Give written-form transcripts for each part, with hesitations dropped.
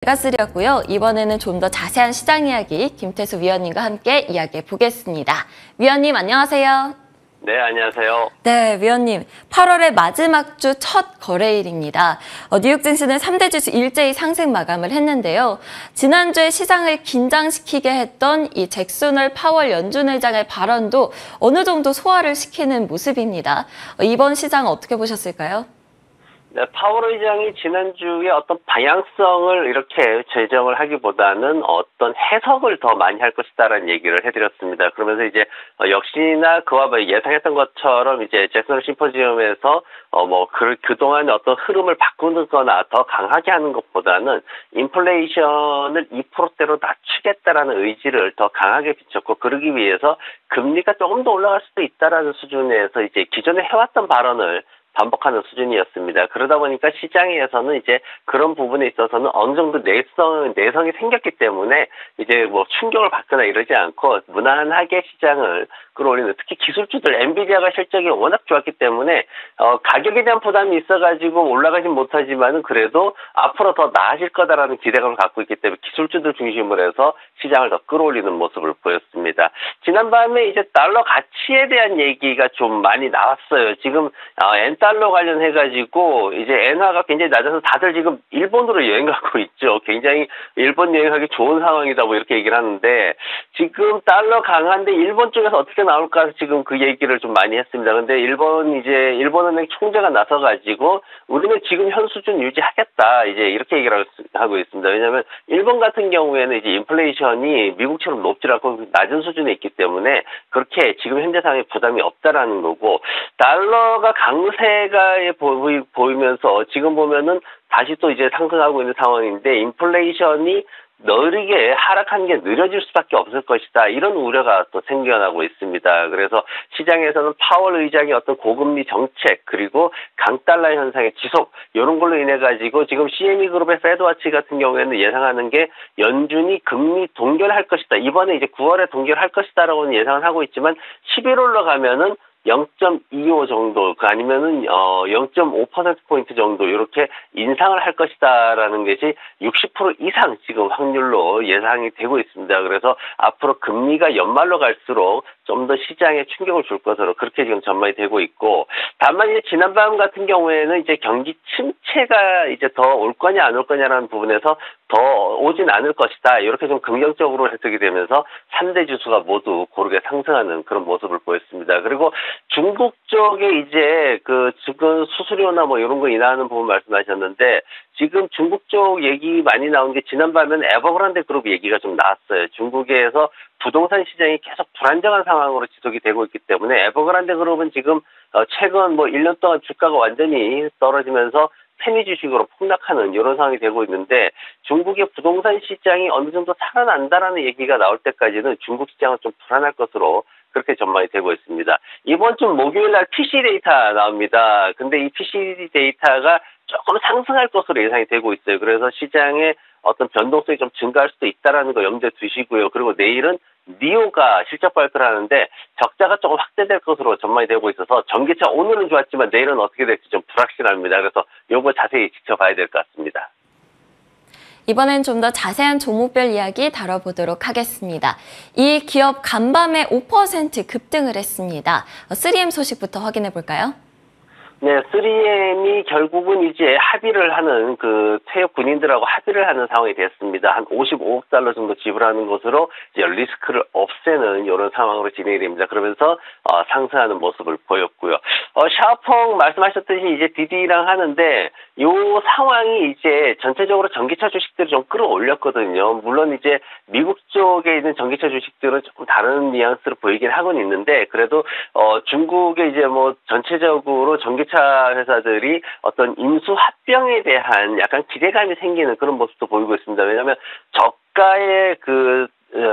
메가스리였고요. 이번에는 좀 더 자세한 시장 이야기 김태수 위원님과 함께 이야기해 보겠습니다. 위원님 안녕하세요. 네, 안녕하세요. 네, 위원님. 8월의 마지막 주 첫 거래일입니다. 뉴욕 증시는 3대 지수 일제히 상승 마감을 했는데요. 지난주에 시장을 긴장시키게 했던 이 잭소널 파월 연준 의장의 발언도 어느 정도 소화를 시키는 모습입니다. 이번 시장 어떻게 보셨을까요? 네, 파월 의장이 지난주에 어떤 방향성을 이렇게 제정을 하기보다는 어떤 해석을 더 많이 할 것이다라는 얘기를 해드렸습니다. 그러면서 이제 역시나 그와 예상했던 것처럼 이제 잭슨 심포지엄에서 그동안의 어떤 흐름을 바꾸거나 더 강하게 하는 것보다는 인플레이션을 2%대로 낮추겠다라는 의지를 더 강하게 비췄고, 그러기 위해서 금리가 조금 더 올라갈 수도 있다라는 수준에서 이제 기존에 해왔던 발언을 반복하는 수준이었습니다. 그러다 보니까 시장에서는 이제 그런 부분에 있어서는 어느 정도 내성이 생겼기 때문에 이제 충격을 받거나 이러지 않고 무난하게 시장을 끌어올리는, 특히 기술주들 엔비디아가 실적이 워낙 좋았기 때문에 가격에 대한 부담이 있어가지고 올라가진 못하지만은 그래도 앞으로 더 나아질 거다라는 기대감을 갖고 있기 때문에 기술주들 중심으로 해서 시장을 더 끌어올리는 모습을 보였습니다. 지난밤에 이제 달러 가치에 대한 얘기가 좀 많이 나왔어요. 지금 달러 관련해가지고 이제 엔화가 굉장히 낮아서 다들 지금 일본으로 여행 가고 있죠. 굉장히 일본 여행하기 좋은 상황이다 이렇게 얘기를 하는데, 지금 달러 강한데 일본 쪽에서 어떻게 나올까 지금 그 얘기를 좀 많이 했습니다. 근데 일본은행 총재가 나서가지고 우리는 지금 현 수준 유지하겠다 이제 이렇게 얘기를 하고 있습니다. 왜냐하면 일본 같은 경우에는 이제 인플레이션이 미국처럼 높지 않고 낮은 수준에 있기 때문에 그렇게 지금 현재 상황에 부담이 없다라는 거고, 달러가 강세 가 보이면서 지금 보면은 다시 또 이제 상승하고 있는 상황인데, 인플레이션이 느리게 하락하는 게 느려질 수밖에 없을 것이다, 이런 우려가 또 생겨나고 있습니다. 그래서 시장에서는 파월 의장의 어떤 고금리 정책 그리고 강달러 현상의 지속, 이런 걸로 인해 가지고 지금 CME 그룹의 패드워치 같은 경우에는 예상하는 게 연준이 금리 동결할 것이다, 이번에 이제 9월에 동결할 것이다라고는 예상을 하고 있지만 11월로 가면은 0.25 정도, 아니면은 0.5%포인트 정도 이렇게 인상을 할 것이다라는 것이 60% 이상 지금 확률로 예상이 되고 있습니다. 그래서 앞으로 금리가 연말로 갈수록 좀 더 시장에 충격을 줄 것으로 그렇게 지금 전망이 되고 있고, 다만 이제 지난밤 같은 경우에는 이제 경기 침체가 이제 더 올 거냐 안 올 거냐라는 부분에서 더 오진 않을 것이다, 이렇게 좀 긍정적으로 해석이 되면서 3대 지수가 모두 고르게 상승하는 그런 모습을 보였습니다. 그리고 중국 쪽에 이제 지금 수수료나 이런 거 인하하는 부분 말씀하셨는데, 지금 중국 쪽 얘기 많이 나온 게 지난밤에는 에버그란데 그룹 얘기가 좀 나왔어요. 중국에서 부동산 시장이 계속 불안정한 상황으로 지속이 되고 있기 때문에 에버그란데 그룹은 지금 최근 1년 동안 주가가 완전히 떨어지면서 페니 주식으로 폭락하는 이런 상황이 되고 있는데, 중국의 부동산 시장이 어느 정도 살아난다라는 얘기가 나올 때까지는 중국 시장은 좀 불안할 것으로 그렇게 전망이 되고 있습니다. 이번 주 목요일 날 PC 데이터 나옵니다. 근데 이 PC 데이터가 조금 상승할 것으로 예상이 되고 있어요. 그래서 시장의 어떤 변동성이 좀 증가할 수도 있다라는 거 염두에 두시고요. 그리고 내일은 니오가 실적 발표를 하는데 적자가 조금 확대될 것으로 전망이 되고 있어서 전기차 오늘은 좋았지만 내일은 어떻게 될지 좀 불확실합니다. 그래서 요거 자세히 지켜봐야 될 것 같습니다. 이번엔 좀 더 자세한 종목별 이야기 다뤄보도록 하겠습니다. 이 기업 간밤에 5% 급등을 했습니다. 3M 소식부터 확인해 볼까요? 네, 3M이 결국은 이제 합의를 하는 퇴역 군인들하고 합의를 하는 상황이 됐습니다. 한 55억 달러 정도 지불하는 것으로 이제 리스크를 없애는 이런 상황으로 진행이 됩니다. 그러면서 상승하는 모습을 보였고요. 샤오펑 말씀하셨듯이 이제 DD랑 하는데 이 상황이 이제 전체적으로 전기차 주식들을 좀 끌어올렸거든요. 물론 이제 미국 쪽에 있는 전기차 주식들은 조금 다른 뉘앙스로 보이긴 하고는 있는데, 그래도 중국의 이제 전체적으로 전기차 회사들이 어떤 인수 합병에 대한 약간 기대감이 생기는 그런 모습도 보이고 있습니다. 왜냐하면 저가의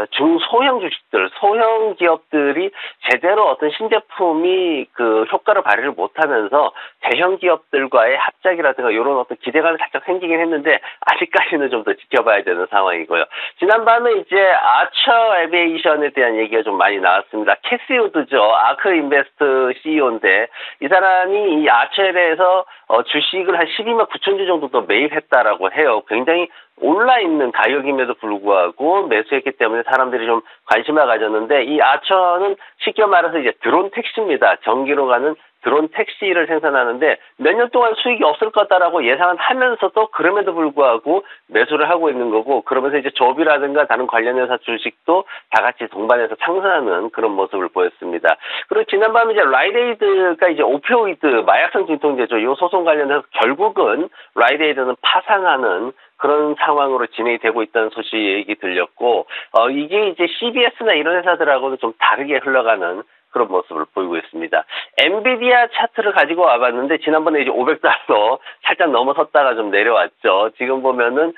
중소형 주식들, 소형 기업들이 제대로 어떤 신제품이 효과를 발휘를 못하면서 대형 기업들과의 합작이라든가 이런 어떤 기대감이 살짝 생기긴 했는데 아직까지는 좀 더 지켜봐야 되는 상황이고요. 지난밤에 이제 아처 에비에이션에 대한 얘기가 좀 많이 나왔습니다. 캐시 우드죠. 아크 인베스트 CEO인데 이 사람이 이 아처에 대해서 주식을 한 12만 9천 주 정도 더 매입 했다라고 해요. 굉장히 올라 있는 가격임에도 불구하고 매수했기 때문에 사람들이 좀 관심을 가졌는데, 이 아처는 쉽게 말해서 이제 드론 택시입니다. 전기로 가는 드론 택시를 생산하는데 몇 년 동안 수익이 없을 거다라고 예상은 하면서도 그럼에도 불구하고 매수를 하고 있는 거고, 그러면서 이제 조비라든가 다른 관련 회사 주식도 다 같이 동반해서 상승하는 그런 모습을 보였습니다. 그리고 지난밤에 이제 라이데이드가 이제 오피오이드 마약성 진통제죠. 이 소송 관련해서 결국은 라이데이드는 파산하는 그런 상황으로 진행이 되고 있다는 소식이 들렸고, 이게 이제 CBS나 이런 회사들하고는 좀 다르게 흘러가는 그런 모습을 보이고 있습니다. 엔비디아 차트를 가지고 와봤는데, 지난번에 이제 500달러 살짝 넘어섰다가 좀 내려왔죠. 지금 보면은,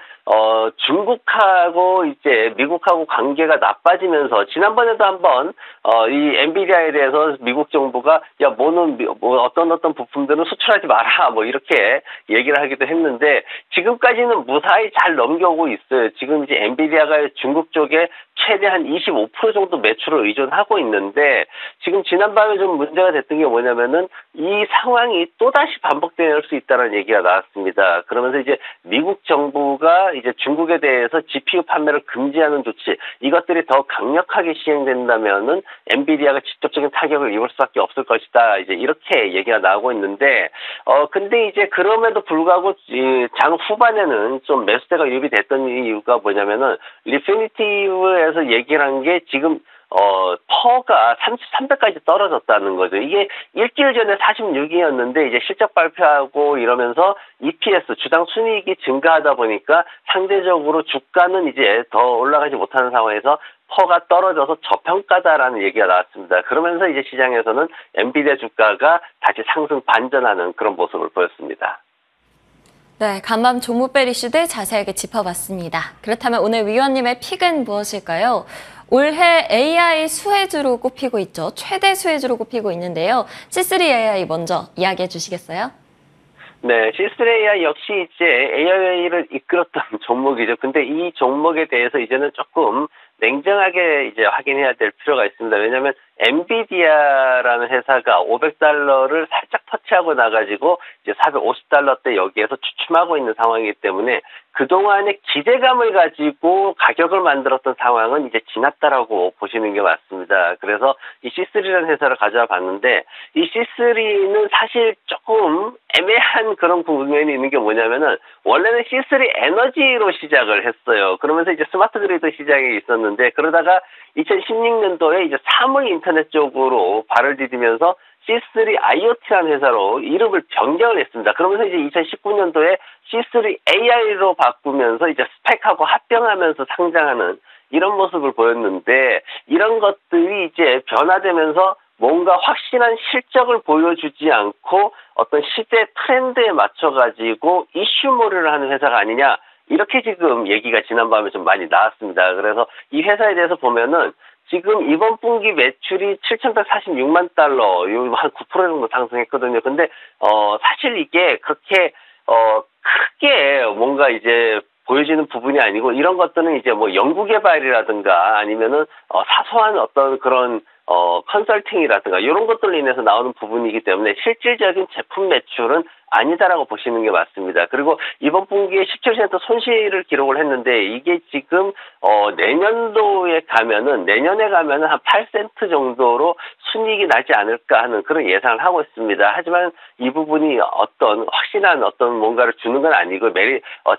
중국하고 이제 미국하고 관계가 나빠지면서, 지난번에도 한번, 이 엔비디아에 대해서 미국 정부가, 야, 어떤 부품들은 수출하지 마라, 뭐, 이렇게 얘기를 하기도 했는데, 지금까지는 무사히 잘 넘겨오고 있어요. 지금 이제 엔비디아가 중국 쪽에 최대한 25% 정도 매출을 의존하고 있는데, 지금 지난밤에 좀 문제가 됐던 게 뭐냐면은 이 상황이 또다시 반복될 수 있다는 얘기가 나왔습니다. 그러면서 이제 미국 정부가 이제 중국에 대해서 GPU 판매를 금지하는 조치, 이것들이 더 강력하게 시행된다면은 엔비디아가 직접적인 타격을 입을 수밖에 없을 것이다. 이제 이렇게 얘기가 나오고 있는데, 근데 이제 그럼에도 불구하고 장 후반에는 좀 매수대가 유입이 됐던 이유가 뭐냐면은 리피니티브에서 얘기를 한 게 지금 퍼가 300까지 떨어졌다는 거죠. 이게 일주일 전에 46이었는데 이제 실적 발표하고 이러면서 EPS, 주당 순이익이 증가하다 보니까 상대적으로 주가는 이제 더 올라가지 못하는 상황에서 퍼가 떨어져서 저평가다라는 얘기가 나왔습니다. 그러면서 이제 시장에서는 엔비디아 주가가 다시 상승 반전하는 그런 모습을 보였습니다. 네, 간밤 종목별 이슈들 자세하게 짚어봤습니다. 그렇다면 오늘 위원님의 픽은 무엇일까요? 올해 AI 수혜주로 꼽히고 있죠. 최대 수혜주로 꼽히고 있는데요. C3 AI 먼저 이야기해 주시겠어요? 네, C3AI 역시 이제 AI를 이끌었던 종목이죠. 근데 이 종목에 대해서 이제는 조금 냉정하게 이제 확인해야 될 필요가 있습니다. 왜냐하면 엔비디아라는 회사가 500달러를 살짝 터치하고 나가지고 이제 450달러대 여기에서 추춤하고 있는 상황이기 때문에 그동안의 기대감을 가지고 가격을 만들었던 상황은 이제 지났다라고 보시는 게 맞습니다. 그래서 이 C3라는 회사를 가져와 봤는데, 이 C3는 사실 조금 애매한 그런 부분이 있는 게 뭐냐면은 원래는 C3 에너지로 시작을 했어요. 그러면서 이제 스마트 그리드 시장에 있었는데, 그러다가 2016년도에 이제 사물 인터넷 쪽으로 발을 디디면서 C3 IoT라는 회사로 이름을 변경을 했습니다. 그러면서 이제 2019년도에 C3 AI로 바꾸면서 이제 스펙하고 합병하면서 상장하는 이런 모습을 보였는데, 이런 것들이 이제 변화되면서 뭔가 확실한 실적을 보여주지 않고 어떤 시대 트렌드에 맞춰가지고 이슈몰이를 하는 회사가 아니냐, 이렇게 지금 얘기가 지난밤에 좀 많이 나왔습니다. 그래서 이 회사에 대해서 보면은 지금 이번 분기 매출이 7,146만 달러, 한 9% 정도 상승했거든요. 근데, 사실 이게 그렇게, 크게 뭔가 이제 보여지는 부분이 아니고, 이런 것들은 이제 뭐 연구개발이라든가 아니면은, 사소한 어떤 그런, 컨설팅이라든가 이런 것들로 인해서 나오는 부분이기 때문에 실질적인 제품 매출은 아니다라고 보시는 게 맞습니다. 그리고 이번 분기에 17% 손실을 기록을 했는데, 이게 지금 내년에 가면은 한 8센트 정도로 순이익이 나지 않을까 하는 그런 예상을 하고 있습니다. 하지만 이 부분이 어떤 확실한 어떤 뭔가를 주는 건 아니고,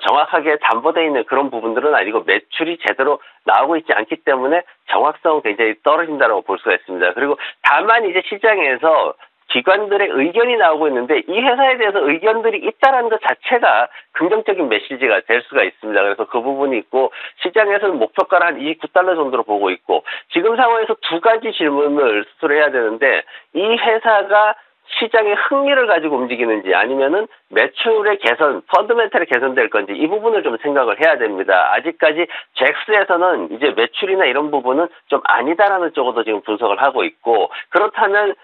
정확하게 담보되어 있는 그런 부분들은 아니고, 매출이 제대로 나오고 있지 않기 때문에 정확성은 굉장히 떨어진다고 볼 수가 있습니다. 그리고 다만 이제 시장에서 기관들의 의견이 나오고 있는데, 이 회사에 대해서 의견들이 있다라는 것 자체가 긍정적인 메시지가 될 수가 있습니다. 그래서 그 부분이 있고, 시장에서는 목표가를 한 29달러 정도로 보고 있고, 지금 상황에서 두 가지 질문을 스스로 해야 되는데, 이 회사가 시장의 흥미를 가지고 움직이는지 아니면은 매출의 개선, 펀더멘털이 개선될 건지, 이 부분을 좀 생각을 해야 됩니다. 아직까지 잭스에서는 이제 매출이나 이런 부분은 좀 아니다라는 쪽으로 지금 분석을 하고 있고, 그렇다면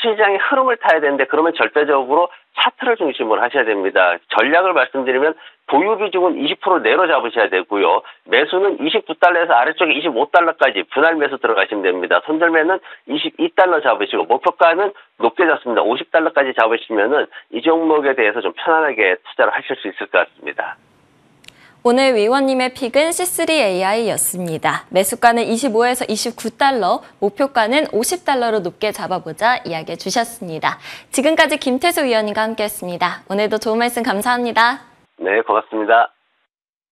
시장의 흐름을 타야 되는데, 그러면 절대적으로 차트를 중심으로 하셔야 됩니다. 전략을 말씀드리면 보유 비중은 20% 내로 잡으셔야 되고요. 매수는 29달러에서 아래쪽에 25달러까지 분할 매수 들어가시면 됩니다. 손절매는 22달러 잡으시고 목표가는 높게 잡습니다. 50달러까지 잡으시면은 이 종목에 대해서 좀 편안하게 투자를 하실 수 있을 것 같습니다. 오늘 위원님의 픽은 C3AI였습니다. 매수가는 25에서 29달러, 목표가는 50달러로 높게 잡아보자 이야기해 주셨습니다. 지금까지 김태수 위원님과 함께했습니다. 오늘도 좋은 말씀 감사합니다. 네, 고맙습니다.